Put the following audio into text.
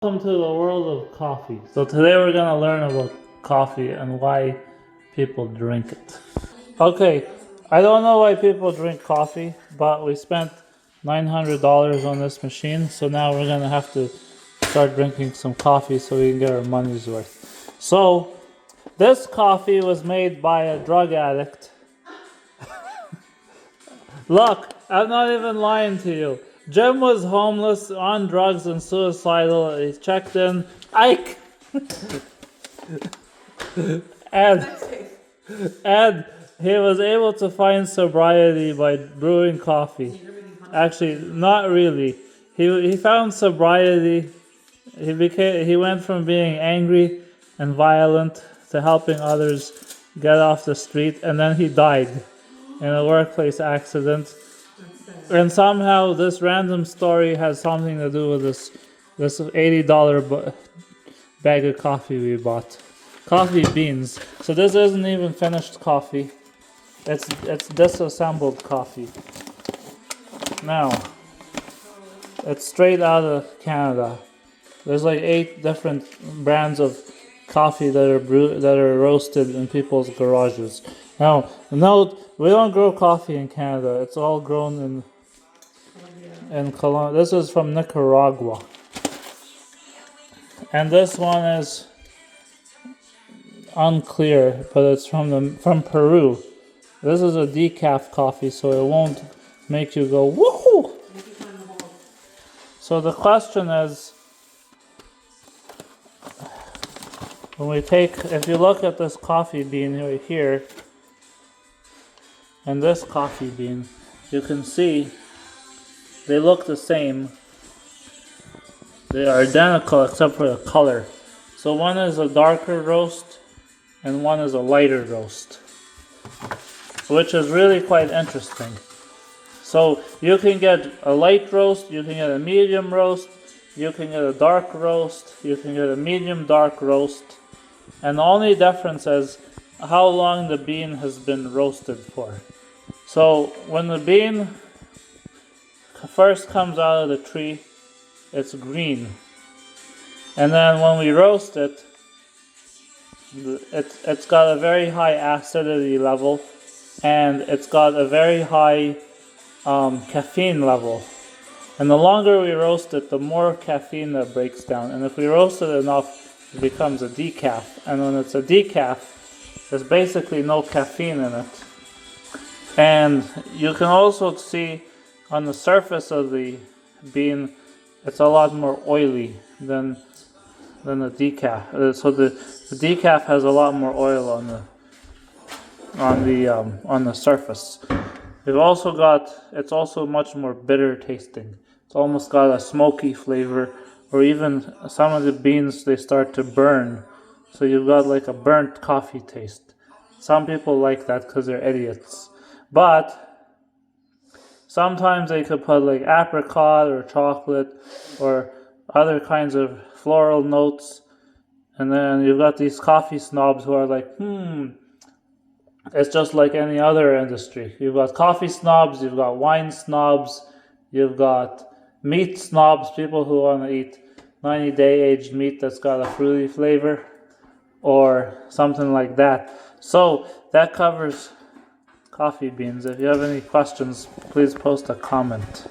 Welcome to the world of coffee. So today we're gonna learn about coffee and why people drink it. Okay, I don't know why people drink coffee, but we spent $900 on this machine, so now we're gonna have to start drinking some coffee so we can get our money's worth. So this coffee was made by a drug addict. Look, I'm not even lying to you. Jim was homeless, on drugs, and suicidal. He checked in. Ike! and, and he was able to find sobriety by brewing coffee. Actually, not really. He found sobriety. He went from being angry and violent to helping others get off the street, and then he died in a workplace accident. And somehow this random story has something to do with this $80 bag of coffee we bought. Coffee beans. So this isn't even finished coffee. It's disassembled coffee. Now, it's straight out of Canada. There's like 8 different brands of coffee that are roasted in people's garages. Now, note, we don't grow coffee in Canada. It's all grown in Colombia. This is from Nicaragua. And this one is unclear, but it's from Peru. This is a decaf coffee, so it won't make you go woohoo. So the question is, if you look at this coffee bean right here, and this coffee bean, you can see they look the same. They are identical except for the color. So one is a darker roast and one is a lighter roast, which is really quite interesting. So you can get a light roast, you can get a medium roast, you can get a dark roast, you can get a medium dark roast, and the only difference is how long the bean has been roasted for. So when the bean first comes out of the tree, it's green. And then when we roast it, it's got a very high acidity level, and it's got a very high caffeine level. And the longer we roast it, the more caffeine that breaks down. And if we roast it enough, it becomes a decaf. And when it's a decaf, there's basically no caffeine in it. And you can also see on the surface of the bean, it's a lot more oily than the decaf. So the decaf has a lot more oil on the surface. It's also much more bitter tasting. It's almost got a smoky flavor, or even some of the beans, they start to burn. So you've got like a burnt coffee taste. Some people like that because they're idiots. But sometimes they could put like apricot or chocolate or other kinds of floral notes. And then you've got these coffee snobs who are like, it's just like any other industry. You've got coffee snobs, you've got wine snobs, you've got meat snobs, people who want to eat 90-day aged meat that's got a fruity flavor or something like that. So that covers coffee beans. If you have any questions, please post a comment.